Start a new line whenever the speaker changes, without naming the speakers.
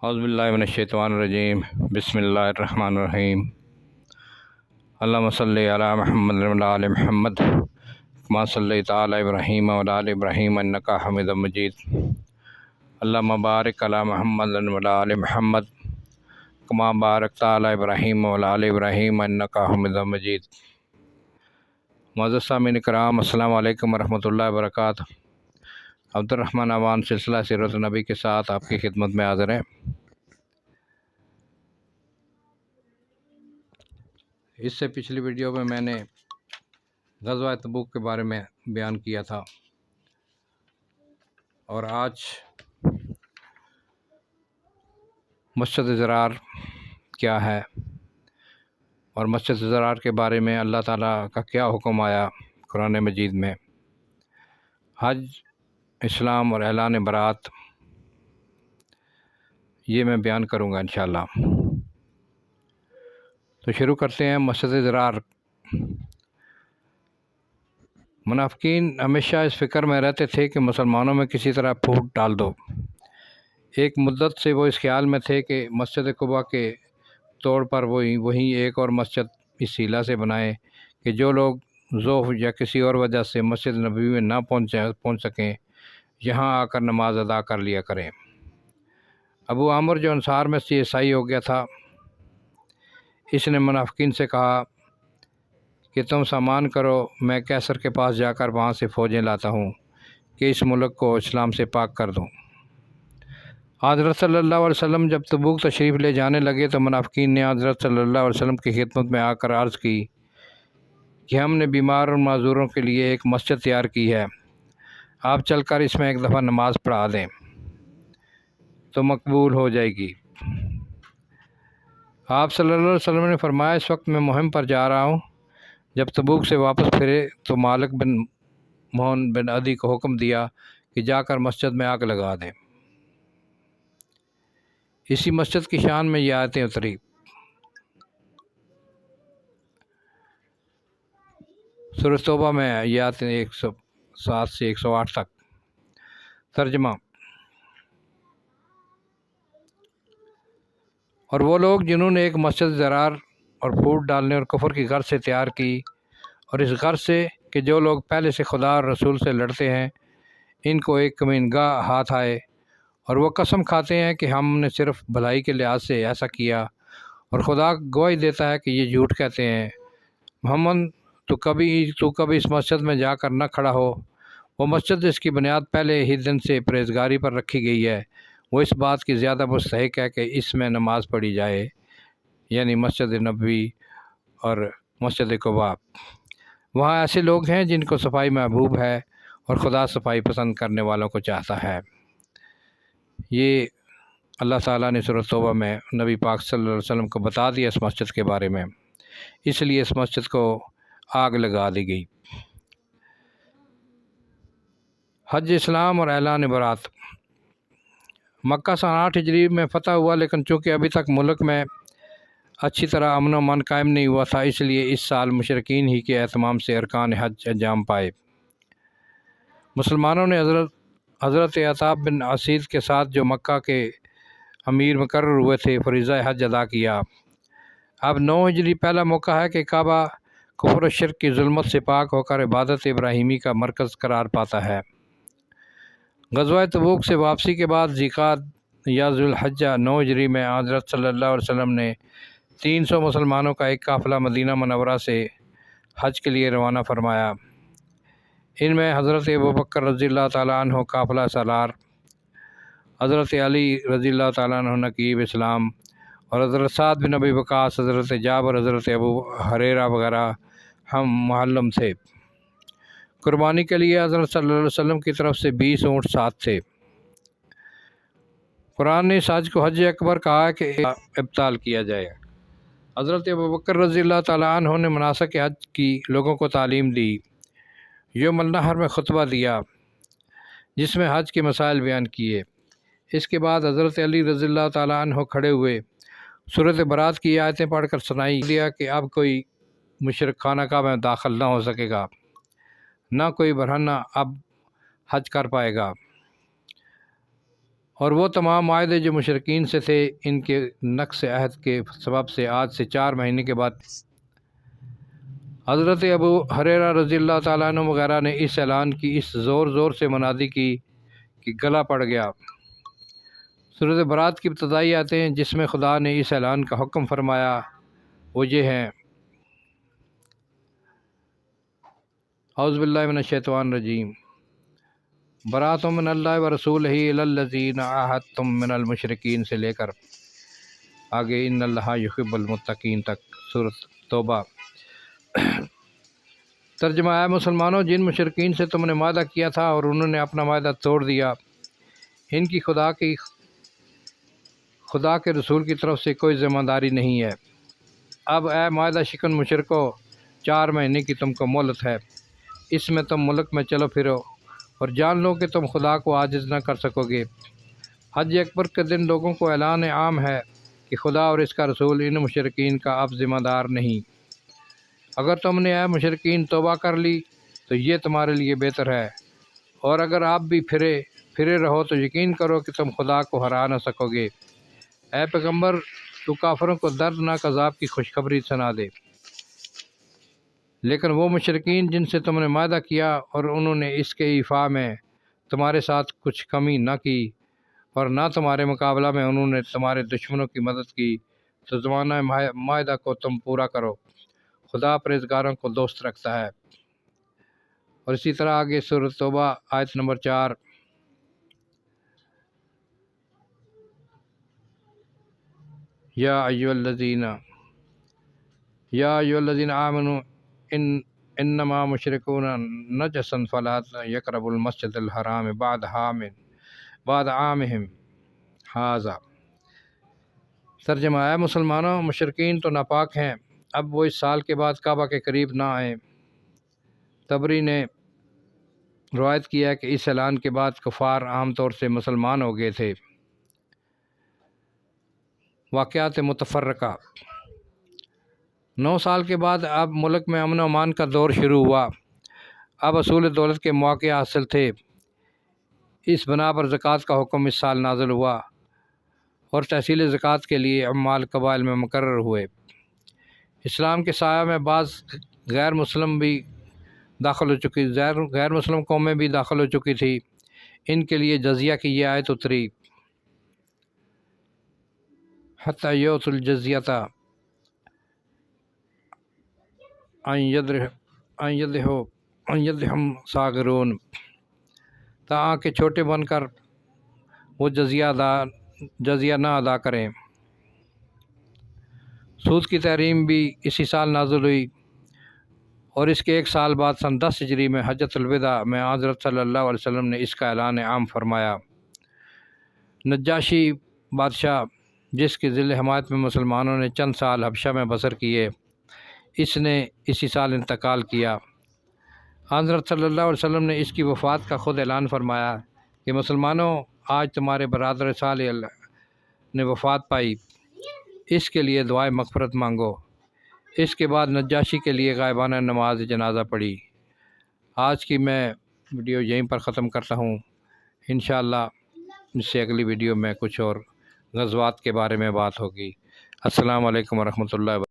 اعوذ باللہ من الشیطان الرجیم بسم اللہ الرحمن الرحیم اللہم صلی علی محمد وعلی آل محمد کما صلیت علی ابراہیم وعلی آل ابراہیم انکا حمید مجید اللہم بارک علی محمد وعلی آل محمد کما بارکت علی ابراہیم وعلی آل ابراہیم انکا حمید مجید۔ معزز سامعین کرام، السلام علیکم ورحمۃ اللہ وبرکاتہ۔ عبد الرحمن اوان سلسلہ سیرت النبی کے ساتھ آپ کی خدمت میں حاضر ہیں۔ اس سے پچھلی ویڈیو میں نے غزوہ تبوک کے بارے میں بیان کیا تھا، اور آج مسجد ضرار کیا ہے اور مسجد ضرار کے بارے میں اللہ تعالیٰ کا کیا حکم آیا قرآن مجید میں۔ حج، اسلام اور اعلان برات، یہ میں بیان کروں گا انشاءاللہ۔ تو شروع کرتے ہیں۔ مسجد ضرار، منافقین ہمیشہ اس فکر میں رہتے تھے کہ مسلمانوں میں کسی طرح پھوٹ ڈال دو۔ ایک مدت سے وہ اس خیال میں تھے کہ مسجد قباء کے طور پر وہیں ایک اور مسجد اس ہیلہ سے بنائیں کہ جو لوگ ذوف یا کسی اور وجہ سے مسجد نبوی میں نہ پہنچ سکیں، یہاں آ کر نماز ادا کر لیا کریں۔ ابو عامر جو انصار میں سے عیسائی ہو گیا تھا، اس نے منافقین سے کہا کہ تم سامان کرو، میں قیصر کے پاس جا کر وہاں سے فوجیں لاتا ہوں کہ اس ملک کو اسلام سے پاک کر دوں۔ حضرت صلی اللہ علیہ وسلم جب تبوک تشریف لے جانے لگے تو منافقین نے حضرت صلی اللہ علیہ وسلم کی خدمت میں آ کر عرض کی کہ ہم نے بیمار اور معذوروں کے لیے ایک مسجد تیار کی ہے، آپ چل کر اس میں ایک دفعہ نماز پڑھا دیں تو مقبول ہو جائے گی۔ آپ صلی اللہ علیہ وسلم نے فرمایا، اس وقت میں مہم پر جا رہا ہوں۔ جب تبوک سے واپس پھرے تو مالک بن مہن بن عدی کو حکم دیا کہ جا کر مسجد میں آگ لگا دیں۔ اسی مسجد کی شان میں یہ آیتیں اتری۔ سورہ توبہ میں یہ آیتیں 107 سے 108 تک۔ ترجمہ: اور وہ لوگ جنہوں نے ایک مسجد ضرار اور پھوٹ ڈالنے اور کفر کی غرض سے تیار کی، اور اس غرض سے کہ جو لوگ پہلے سے خدا اور رسول سے لڑتے ہیں ان کو ایک کمینگاہ ہاتھ آئے، اور وہ قسم کھاتے ہیں کہ ہم نے صرف بھلائی کے لحاظ سے ایسا کیا، اور خدا گواہی دیتا ہے کہ یہ جھوٹ کہتے ہیں۔ محمد تو کبھی اس مسجد میں جا کر نہ کھڑا ہو۔ وہ مسجد جس کی بنیاد پہلے ہی دن سے پرہیزگاری پر رکھی گئی ہے، وہ اس بات کی زیادہ مستحق ہے کہ اس میں نماز پڑھی جائے، یعنی مسجد نبوی اور مسجد قباء۔ وہاں ایسے لوگ ہیں جن کو صفائی محبوب ہے، اور خدا صفائی پسند کرنے والوں کو چاہتا ہے۔ یہ اللہ تعالیٰ نے سورۃ توبہ میں نبی پاک صلی اللہ علیہ وسلم کو بتا دیا اس مسجد کے بارے میں، اس لیے اس مسجد کو آگ لگا دی گئی۔ حج، اسلام اور اعلان برات۔ مکہ سن 8 ہجری میں فتح ہوا، لیکن چونکہ ابھی تک ملک میں اچھی طرح امن و امان قائم نہیں ہوا تھا، اس لیے اس سال مشرکین ہی کے اہتمام سے ارکان حج انجام پائے۔ مسلمانوں نے حضرت عطاء بن اسید کے ساتھ، جو مکہ کے امیر مقرر ہوئے تھے، فریضہ حج ادا کیا۔ اب 9 ہجری پہلا موقع ہے کہ کعبہ کفر و شرک کی ظلمت سے پاک ہو کر عبادت ابراہیمی کا مرکز قرار پاتا ہے۔ غزوہ تبوک سے واپسی کے بعد ذیقعدہ یا ذوالحجہ 9 ہجری میں حضرت صلی اللہ علیہ وسلم نے 300 مسلمانوں کا ایک قافلہ مدینہ منورہ سے حج کے لیے روانہ فرمایا۔ ان میں حضرت ابوبکر رضی اللہ تعالیٰ عنہ قافلہ سالار، حضرت علی رضی اللہ تعالیٰ عنہ نقیب اسلام، اور حضرت سعد بن ابی وقاص، حضرت جابر، حضرت ابو ہریرہ وغیرہ ہم محلم تھے۔ قربانی کے لیے حضرت صلی اللہ علیہ وسلم کی طرف سے 20 اونٹ ساتھ تھے۔ قرآن نے اس حج کو حج اکبر کہا کہ ابطال کیا جائے۔ حضرت ابوبکر رضی اللہ تعالیٰ عنہ نے مناسک حج کی لوگوں کو تعلیم دی، یوم النحر میں خطبہ دیا جس میں حج کے مسائل بیان کیے۔ اس کے بعد حضرت علی رضی اللہ تعالیٰ عنہ کھڑے ہوئے، سورۃ برات کی آیتیں پڑھ کر سنائی دیا کہ اب کوئی مشرک خانہ کعبہ میں داخل نہ ہو سکے گا، نہ کوئی برہنہ اب حج کر پائے گا، اور وہ تمام معاہدے جو مشرکین سے تھے ان کے نقض عہد کے سبب سے آج سے 4 مہینے کے بعد حضرت ابو ہریرہ رضی اللہ تعالیٰ عنہ وغیرہ نے اس اعلان کی اس زور سے منادی کی کہ گلا پڑ گیا۔ سورۃ برات کی ابتدائی آتے ہیں جس میں خدا نے اس اعلان کا حکم فرمایا وہ یہ ہیں: اعوذ باللہ من الشیطان الرجیم، برات من اللہ و رسولہ الی الذین عاہدتم من المشرکین سے لے کر آگے ان اللہ یحب المتقین تک سورۃ توبہ۔ ترجمہ: اے مسلمانوں، جن مشرکین سے تم نے معاہدہ کیا تھا اور انہوں نے اپنا معاہدہ توڑ دیا، ان کی خدا کے رسول کی طرف سے کوئی ذمہ داری نہیں ہے۔ اب اے معاہدہ شکن مشرکو، 4 مہینے کی تم کو مہلت ہے، اس میں تم ملک میں چلو پھرو اور جان لو کہ تم خدا کو عاجز نہ کر سکو گے۔ حج اکبر کے دن لوگوں کو اعلان عام ہے کہ خدا اور اس کا رسول ان مشرکین کا اب ذمہ دار نہیں۔ اگر تم نے اے مشرکین توبہ کر لی تو یہ تمہارے لیے بہتر ہے، اور اگر آپ بھی پھرے رہو تو یقین کرو کہ تم خدا کو ہرا نہ سکو گے۔ اے پیغمبر، تو کافروں کو دردناک عذاب کی خوشخبری سنا دے۔ لیکن وہ مشرکین جن سے تم نے معاہدہ کیا اور انہوں نے اس کے ایفاء میں تمہارے ساتھ کچھ کمی نہ کی اور نہ تمہارے مقابلہ میں انہوں نے تمہارے دشمنوں کی مدد کی، تو زمانہ معاہدہ کو تم پورا کرو، خدا پرہیزگاروں کو دوست رکھتا ہے۔ اور اسی طرح آگے سورۃ توبہ آیت نمبر 4: یا ایھا الذین آمنوا انما مشرکون نجس فلا یقربوا المسجد الحرام بعد عامہم ھذا۔ ترجمہ: اے مسلمانوں، مشرکین تو ناپاک ہیں، اب وہ اس سال کے بعد کعبہ کے قریب نہ آئیں۔ طبری نے روایت کیا کہ اس اعلان کے بعد کفار عام طور سے مسلمان ہو گئے تھے۔ واقعات متفرقہ: 9 سال کے بعد اب ملک میں امن و امان کا دور شروع ہوا۔ اب اصول دولت کے مواقع حاصل تھے۔ اس بنا پر زکوٰۃ کا حکم اس سال نازل ہوا اور تحصیل زکوٰۃ کے لیے عمال قبائل میں مقرر ہوئے۔ اسلام کے سایہ میں بعض غیر مسلم قومیں بھی داخل ہو چکی تھی۔ ان کے لیے جزیہ کی یہ آیت اتری: حتی یؤتوا الجزیۃ عن ید ہم صاغرون، تاکہ چھوٹے بن کر وہ جزیہ نہ ادا کریں۔ سود کی تحریم بھی اسی سال نازل ہوئی اور اس کے 1 سال بعد سن 10 ہجری میں حجۃ الوداع میں حضرت صلی اللہ علیہ وسلم نے اس کا اعلان عام فرمایا۔ نجاشی بادشاہ، جس کی ذل حمایت میں مسلمانوں نے چند سال حبشہ میں بسر کیے، اس نے اسی سال انتقال کیا۔ حضرت صلی اللہ علیہ وسلم نے اس کی وفات کا خود اعلان فرمایا کہ مسلمانوں، آج تمہارے برادر صالح نے وفات پائی، اس کے لیے دعائے مغفرت مانگو۔ اس کے بعد نجاشی کے لیے غائبانہ نماز جنازہ پڑھی۔ آج کی میں ویڈیو یہیں پر ختم کرتا ہوں۔ انشاءاللہ اس سے اگلی ویڈیو میں کچھ اور غزوات کے بارے میں بات ہوگی۔ السلام علیکم ورحمۃ اللہ وبرکاتہ۔